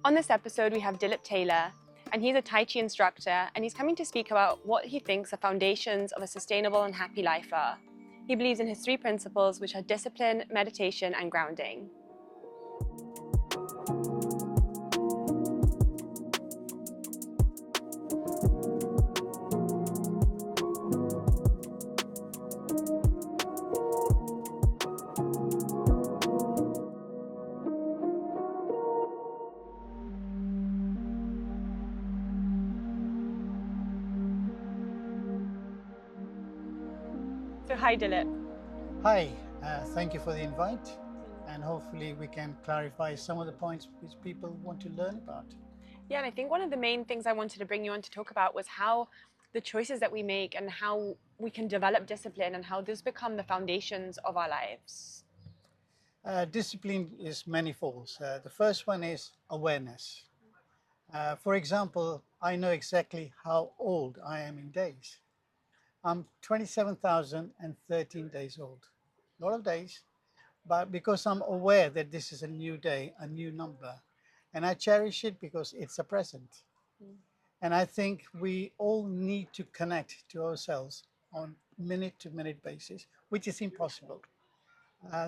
On this episode, we have Dilip Tailor, and he's a Tai Chi instructor, and he's coming to speak about what he thinks the foundations of a sustainable and happy life are. He believes in his three principles, which are discipline, meditation, and grounding. So hi, Dilip. Hi, thank you for the invite, and hopefully we can clarify some of the points which people want to learn about. Yeah, and I think one of the main things I wanted to bring you on to talk about was how the choices that we make and how we can develop discipline and how those become the foundations of our lives. Discipline is manifold. The first one is awareness. For example, I know exactly how old I am in days. I'm 27,013 days old. A lot of days, but because I'm aware that this is a new day, a new number, and I cherish it because it's a present. And I think we all need to connect to ourselves on minute to minute basis, which is impossible.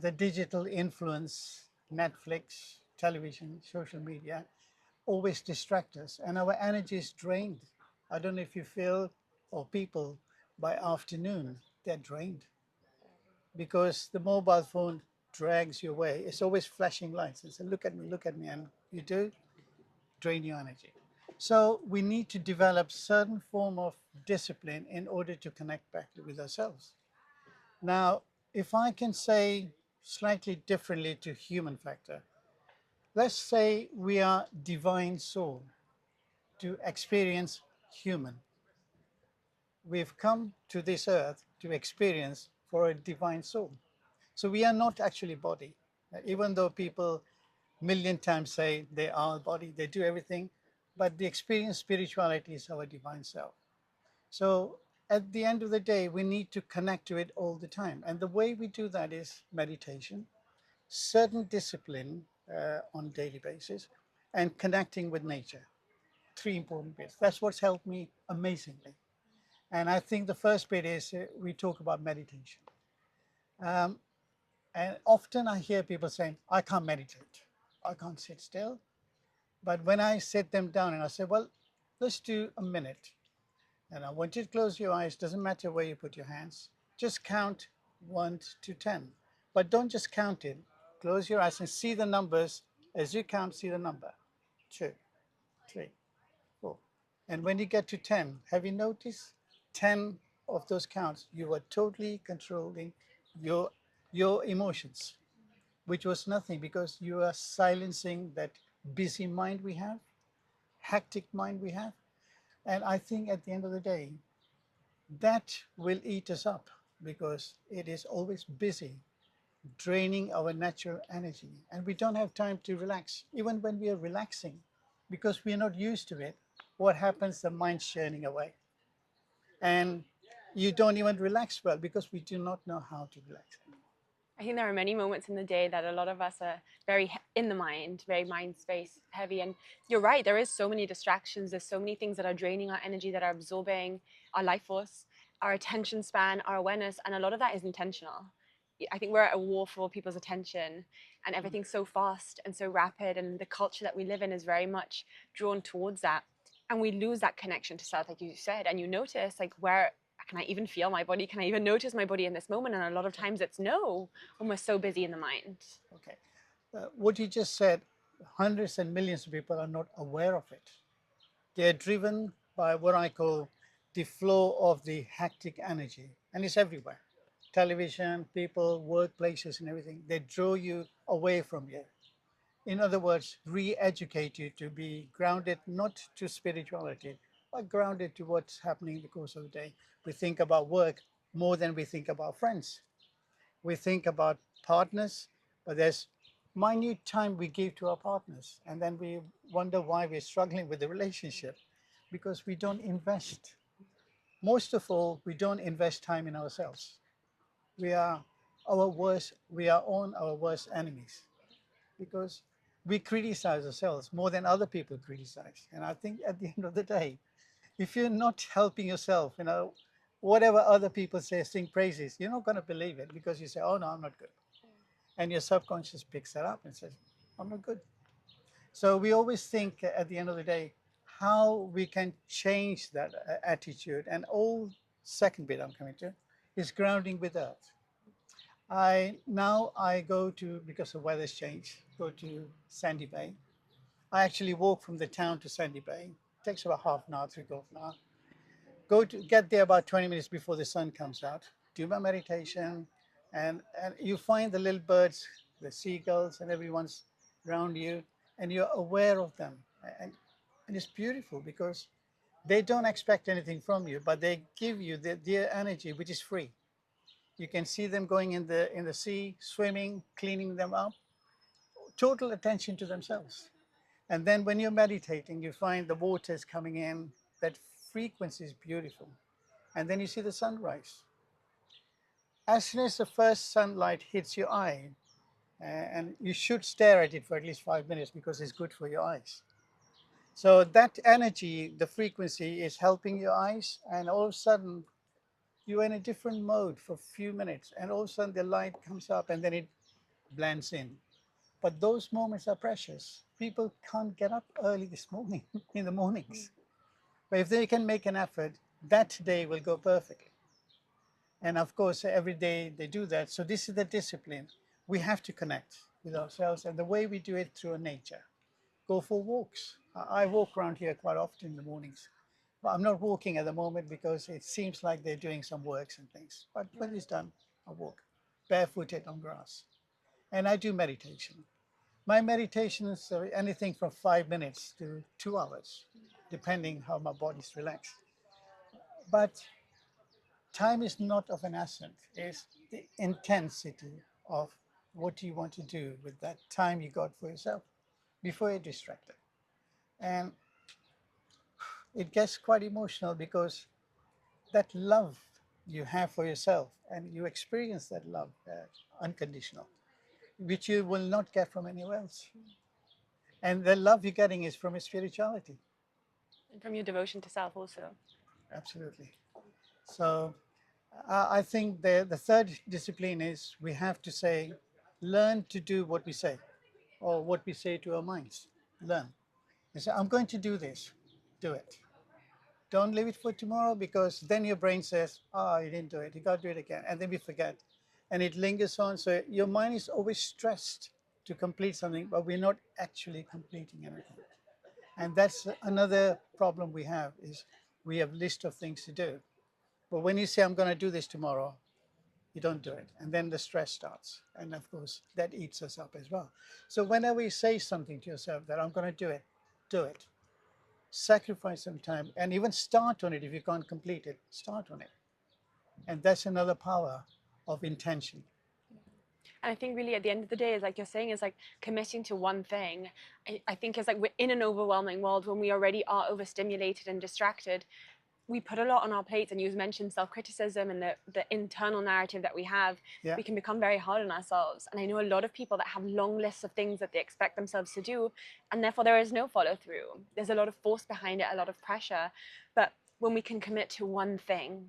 The digital influence, Netflix, television, social media, always distract us and our energy is drained. I don't know if you feel, or people, by afternoon, they're drained because the mobile phone drags you away. It's always flashing lights. It's a look at me, and you do drain your energy. So we need to develop certain form of discipline in order to connect back with ourselves. Now, if I can say slightly differently to human factor, let's say we are divine soul to experience human. We've come to this earth to experience for a divine soul. So we are not actually body. Even though people million times say they are body, they do everything, but the experience spirituality is our divine self. So at the end of the day, we need to connect to it all the time. And the way we do that is meditation, certain discipline on daily basis, and connecting with nature. Three important bits. That's what's helped me amazingly. And I think the first bit is we talk about meditation. Um, and often I hear people saying, I can't meditate. I can't sit still. But when I sit them down and I say, well, let's do a minute. And I want you to close your eyes. Doesn't matter where you put your hands. Just count 1 to 10. But don't just count it. Close your eyes and see the numbers. As you count, see the number. 2, 3, 4. And when you get to 10, have you noticed 10 of those counts, you were totally controlling your, your emotions, which was nothing because you are silencing that busy mind we have, hectic mind we have. And I think at the end of the day, that will eat us up because it is always busy, draining our natural energy. And we don't have time to relax. Even when we are relaxing, because we are not used to it, what happens? The mind's churning away. And you don't even relax well because we do not know how to relax. I think there are many moments in the day that a lot of us are very in the mind, very mind space heavy. And you're right, there is so many distractions. There's so many things that are draining our energy, that are absorbing our life force, our attention span, our awareness. And a lot of that is intentional. I think we're at a war for people's attention, and everything's so fast and so rapid. And the culture that we live in is very much drawn towards that. And we lose that connection to self, like you said. And you notice, like, where can I even feel my body? Can I even notice my body in this moment? And a lot of times it's no, when we're so busy in the mind. Okay. What you just said, hundreds and millions of people are not aware of it. They're driven by what I call the flow of the hectic energy, and it's everywhere. Television, people, workplaces, and everything. They draw you away from you. In other words, re-educate you to be grounded not to spirituality, but grounded to what's happening in the course of the day. We think about work more than we think about friends. We think about partners, but there's minute time we give to our partners, and then we wonder why we're struggling with the relationship because we don't invest. Most of all, we don't invest time in ourselves. We are we are on our worst enemies because We criticize ourselves more than other people criticize. And I think at the end of the day, if you're not helping yourself, whatever other people say, sing praises, you're not going to believe it because you say, oh, no, I'm not good. And your subconscious picks that up and says, I'm not good. So we always think at the end of the day how we can change that attitude. And all second bit I'm coming to is grounding with earth. I go to, because the weather's changed, go to Sandy Bay. I actually walk from the town to Sandy Bay. It takes about half an hour, three-quarters of an hour. Go to get there about 20 minutes before the sun comes out. Do my meditation, and you find the little birds, the seagulls, and everyone's around you, and you're aware of them, and and it's beautiful because they don't expect anything from you, but they give you their energy, which is free. You can see them going in the sea, swimming, cleaning them up, total attention to themselves. And then when you're meditating, you find the waters coming in, that frequency is beautiful. And then you see the sunrise. As soon as the first sunlight hits your eye, and you should stare at it for at least 5 minutes because it's good for your eyes. So that energy, the frequency is helping your eyes, and all of a sudden you're in a different mode for a few minutes, and all of a sudden the light comes up and then it blends in. But those moments are precious. People can't get up early this morning in the mornings. But if they can make an effort, that day will go perfectly. And of course, every day they do that. So this is the discipline. We have to connect with ourselves, and the way we do it through nature. Go for walks. I walk around here quite often in the mornings. But I'm not walking at the moment because it seems like they're doing some works and things. But when it's done, I walk barefooted on grass. And I do meditation. My meditations are anything from 5 minutes to 2 hours, depending how my body's relaxed. But time is not of an essence, it's the intensity of what you want to do with that time you got for yourself before you're distracted. And it gets quite emotional because that love you have for yourself and you experience that love unconditional, which you will not get from anywhere else. And the love you're getting is from spirituality. And from your devotion to self also. Absolutely. So I think the third discipline is we have to say, learn to do what we say, or what we say to our minds. Learn. You say, I'm going to do this. Do it. Don't leave it for tomorrow because then your brain says, oh, you didn't do it. You got to do it again. And then we forget. And it lingers on. So your mind is always stressed to complete something, but we're not actually completing anything. And that's another problem we have is we have list of things to do. But when you say, I'm going to do this tomorrow, you don't do it. And then the stress starts. And of course, that eats us up as well. So whenever you say something to yourself that I'm going to do it, do it. Sacrifice some time and even start on it. If you can't complete it, start on it. And that's another power of intention. And I think really at the end of the day, is like you're saying, is like committing to one thing. I think it's like we're in an overwhelming world when we already are overstimulated and distracted. We put a lot on our plates, and you mentioned self-criticism and the internal narrative that we have. Yeah. We can become very hard on ourselves. And I know a lot of people that have long lists of things that they expect themselves to do, and therefore there is no follow through. There's a lot of force behind it, a lot of pressure. But when we can commit to one thing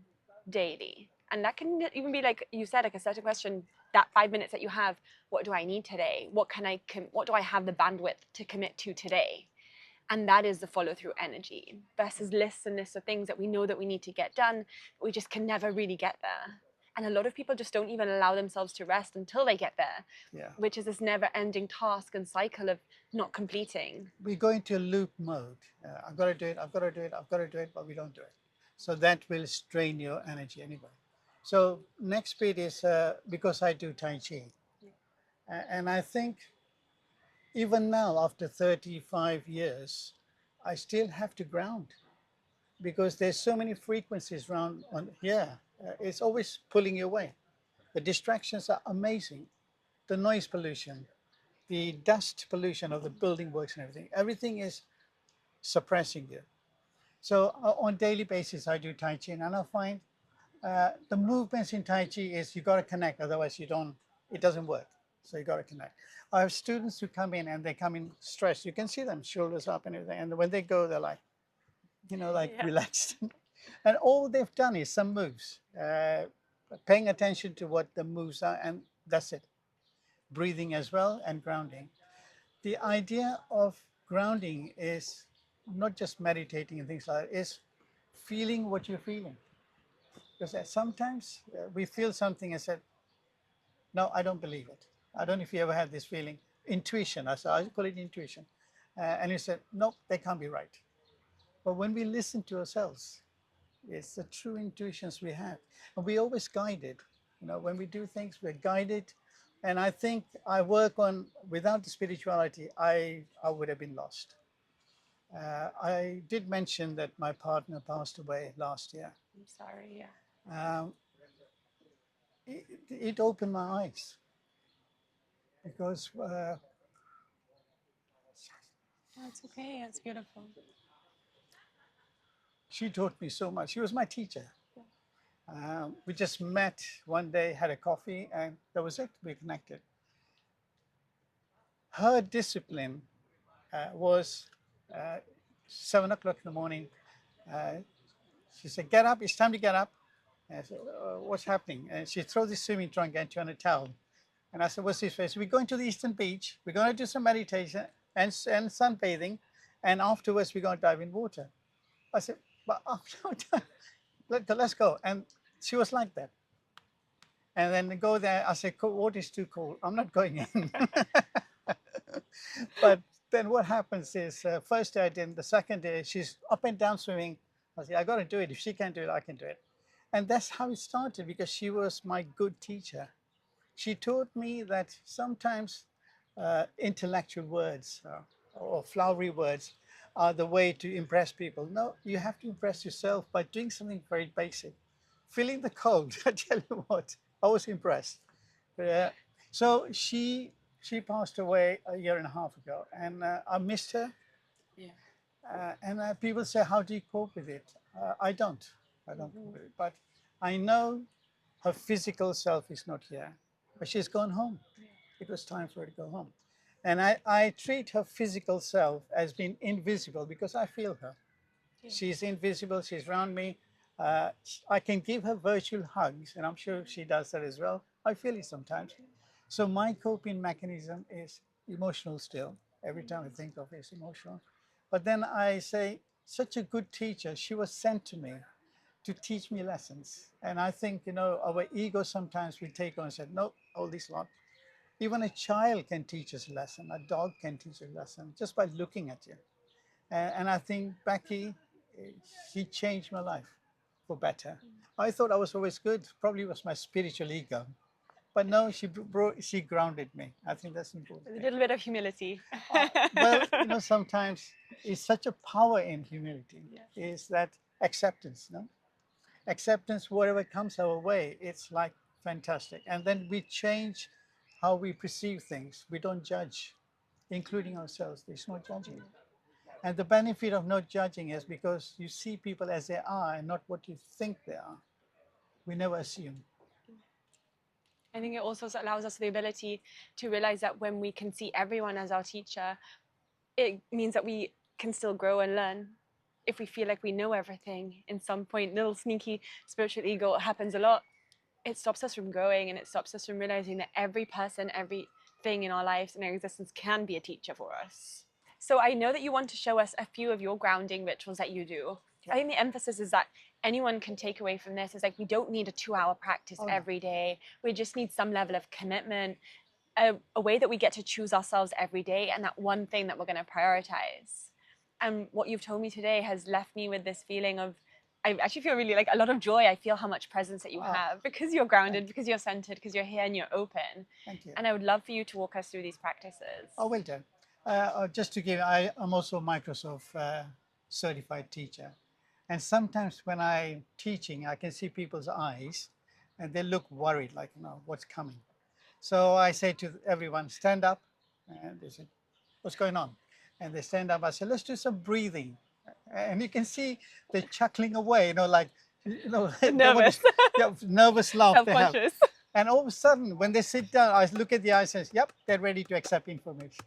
daily, and that can even be like you said, like a certain question, that 5 minutes that you have, what do I need today? What do I have the bandwidth to commit to today? And that is the follow through energy versus lists and lists of things that we know that we need to get done, but we just can never really get there. And a lot of people just don't even allow themselves to rest until they get there, Yeah. which is this never ending task and cycle of not completing. We go into a loop mode. I've got to do it, I've got to do it, I've got to do it, but we don't do it. So that will strain your energy anyway. So next bit is because I do Tai Chi. And I think even now, after 35 years, I still have to ground because there's so many frequencies around on here. It's always pulling you away. The distractions are amazing. The noise pollution, the dust pollution of the building works and everything. Everything is suppressing you. So on daily basis, I do Tai Chi, and I find the movements in Tai Chi is you got to connect, otherwise you don't. It doesn't work. So you got to connect. I have students who come in and they come in stressed. You can see them, shoulders up and everything. And when they go, they're like, like Yeah. relaxed. And all they've done is some moves, paying attention to what the moves are, and that's it. Breathing as well and grounding. The idea of grounding is not just meditating and things like that, it's feeling what you're feeling. Because sometimes we feel something and say, no, I don't believe it. I don't know if you ever had this feeling. Intuition, I call it intuition. And you said, nope, they can't be right. But when we listen to ourselves, it's the true intuitions we have. And we always guided. When we do things, we're guided. And I think I work on, without the spirituality, I would have been lost. I did mention that my partner passed away last year. I'm sorry. Yeah. Um, it opened my eyes because That's okay. That's beautiful. she taught me so much. She was my teacher. We just met one day, had a coffee, and that was it. We connected. Her discipline was 7 o'clock in the morning. Uh, she said, "Get up! It's time to get up." And I said, "What's happening?" And she throws the swimming trunk and on a towel. And I said, "What's this face? We're going to the Eastern Beach. We're going to do some meditation and sunbathing, and afterwards we're going to dive in water." I said, "But let's go." And she was like that. And then go there. I said, "Water is too cold. I'm not going in." But then what happens is, first day I didn't. The second day she's up and down swimming. I said, "I got to do it. If she can do it, I can do it." And that's how it started, because she was my good teacher. She taught me that sometimes intellectual words or flowery words are the way to impress people. No, you have to impress yourself by doing something very basic. Feeling the cold, I tell you what, I was impressed. Uh, so she passed away a year and a half ago, and I missed her. Yeah. And people say, "How do you cope with it?" I don't. I don't cope with it. But I know her physical self is not here, but she's gone home. It was time for her to go home. And I treat her physical self as being invisible because I feel her. She's invisible, she's around me. Uh, I can give her virtual hugs, and I'm sure she does that as well. I feel it sometimes. So my coping mechanism is emotional still. Every time I think of it, it's emotional. But then I say, such a good teacher, she was sent to me to teach me lessons. And I think, our ego sometimes we take on and say, no, all this lot. Even a child can teach us a lesson. A dog can teach a lesson just by looking at you. And I think Becky, she changed my life for better. I thought I was always good. Probably was my spiritual ego. But no, she grounded me. I think that's important. A little bit of humility. Well, sometimes it's such a power in humility. Yeah. Is that acceptance, no? Acceptance, whatever comes our way, it's like fantastic. And then we change how we perceive things. We don't judge, including ourselves. There's no judging. And the benefit of not judging is because you see people as they are and not what you think they are. We never assume. I think it also allows us the ability to realize that when we can see everyone as our teacher, it means that we can still grow and learn. If we feel like we know everything, in some point, little sneaky spiritual ego happens a lot. It stops us from growing, and it stops us from realizing that every person, everything in our lives and our existence can be a teacher for us. So I know that you want to show us a few of your grounding rituals that you do. I think the emphasis is that anyone can take away from this is like we don't need a 2-hour practice every day. We just need some level of commitment, a way that we get to choose ourselves every day, and that one thing that we're going to prioritize. And what you've told me today has left me with this feeling of, I actually feel really like a lot of joy. I feel how much presence that you have because you're grounded, because you're centered, because you're here and you're open. Thank you. And I would love for you to walk us through these practices. Oh, well done. Just to give, I'm also a Microsoft certified teacher. And sometimes when I'm teaching, I can see people's eyes and they look worried, like, what's coming? So I say to everyone, stand up. And they say, what's going on? And they stand up. I say, let's do some breathing. And you can see they're chuckling away, like, Nervous. nervous laugh they have. Self-conscious. And all of a sudden, when they sit down, I look at the eyes and say, yep, they're ready to accept information.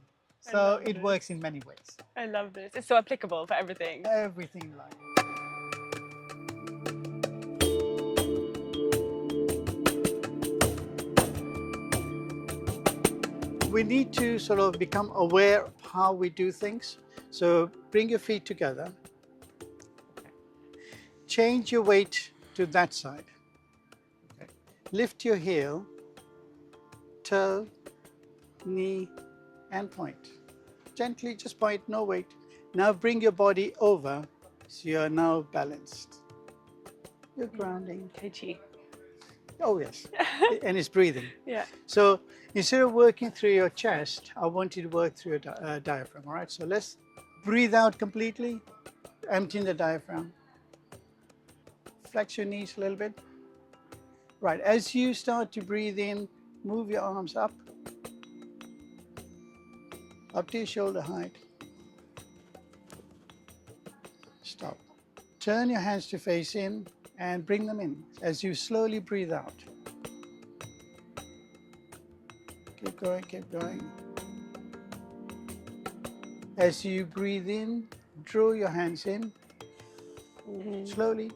I So love it this. works in many ways. I love this. It's so applicable for everything. Everything in life. We need to sort of become aware of how we do things. So bring your feet together. Change your weight to that side. Okay. Lift your heel, toe, knee, and point. Gently, just point, no weight. Now bring your body over, so you are now balanced. You're grounding. Tai Chi. Oh yes, and it's breathing. Yeah. So instead of working through your chest, I want you to work through your diaphragm, all right? So let's breathe out completely, emptying the diaphragm. Flex your knees a little bit. Right, as you start to breathe in, move your arms up to your shoulder height. Stop. Turn your hands to face in and bring them in as you slowly breathe out. Keep going, keep going. As you breathe in, draw your hands in, slowly.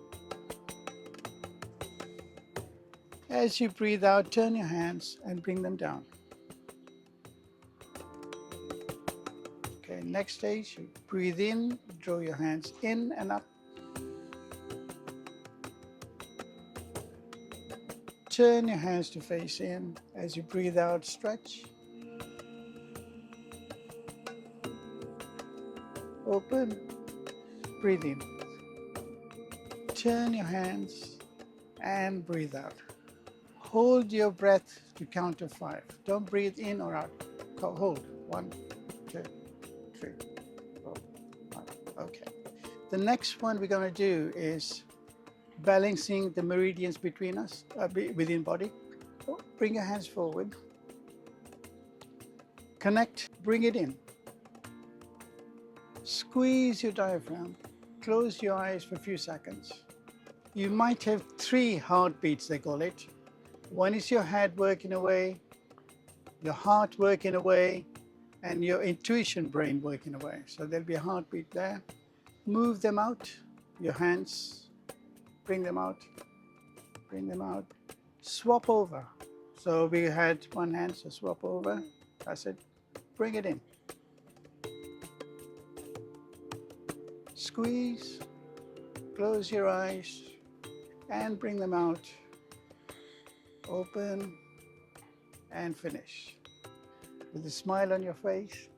As you breathe out, turn your hands and bring them down. Okay, next stage, you breathe in, draw your hands in and up. Turn your hands to face in. As you breathe out, stretch. Open, breathe in. Turn your hands and breathe out. Hold your breath to count to 5. Don't breathe in or out. Hold. 1, 2, 3, 4, 5. Okay. The next one we're going to do is balancing the meridians between us, within body. Bring your hands forward. Connect, bring it in. Squeeze your diaphragm. Close your eyes for a few seconds. You might have 3 heartbeats, they call it. One is your head working away, your heart working away, and your intuition brain working away. So there'll be a heartbeat there. Move them out, your hands, bring them out, bring them out. Swap over. So we had one hand, so swap over. That's it. Bring it in. Squeeze, close your eyes, and bring them out. Open and finish. With a smile on your face.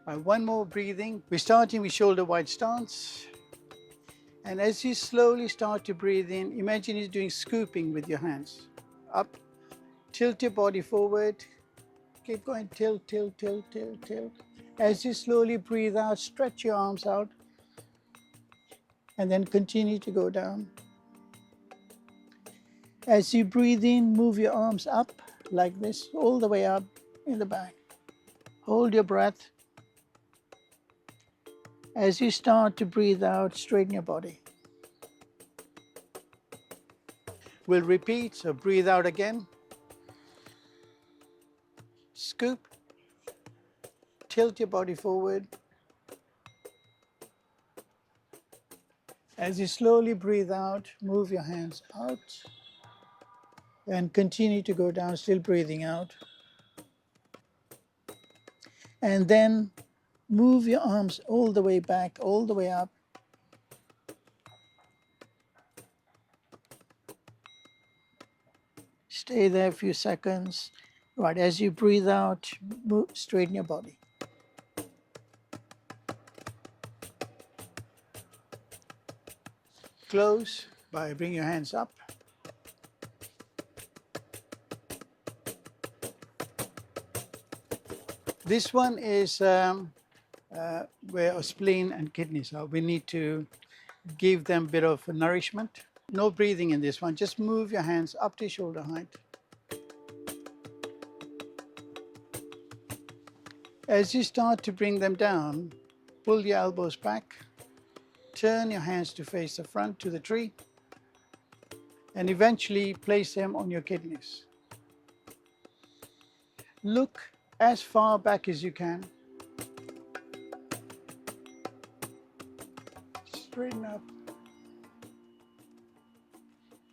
One more breathing. We're starting with shoulder wide stance. And as you slowly start to breathe in, imagine you're doing scooping with your hands. Up, tilt your body forward. Keep going, tilt, tilt, tilt, tilt, tilt. As you slowly breathe out, stretch your arms out. And then continue to go down. As you breathe in, move your arms up like this, all the way up in the back. Hold your breath. As you start to breathe out, straighten your body. We'll repeat, so breathe out again. Scoop. Tilt your body forward. As you slowly breathe out, move your hands out. And continue to go down, still breathing out. And then move your arms all the way back, all the way up. Stay there a few seconds. Right, as you breathe out, straighten your body. Close by bringing your hands up. This one is where our spleen and kidneys are. We need to give them a bit of nourishment. No breathing in this one. Just move your hands up to shoulder height. As you start to bring them down, pull your elbows back. Turn your hands to face the front to the tree. and eventually place them on your kidneys. Look as far back as you can. Straighten up.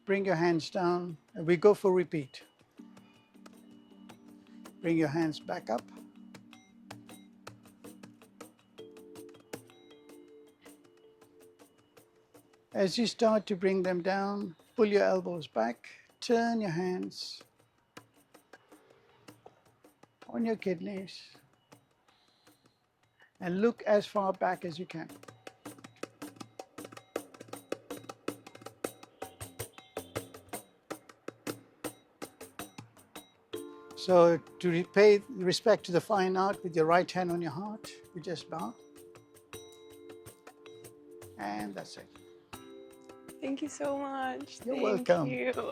Bring your hands down, and we go for repeat. Bring your hands back up. As you start to bring them down, pull your elbows back, turn your hands on your kidneys, and look as far back as you can. So to pay respect to the fine art, with your right hand on your heart, you just bow. And that's it. Thank you so much. You're Thank welcome. you.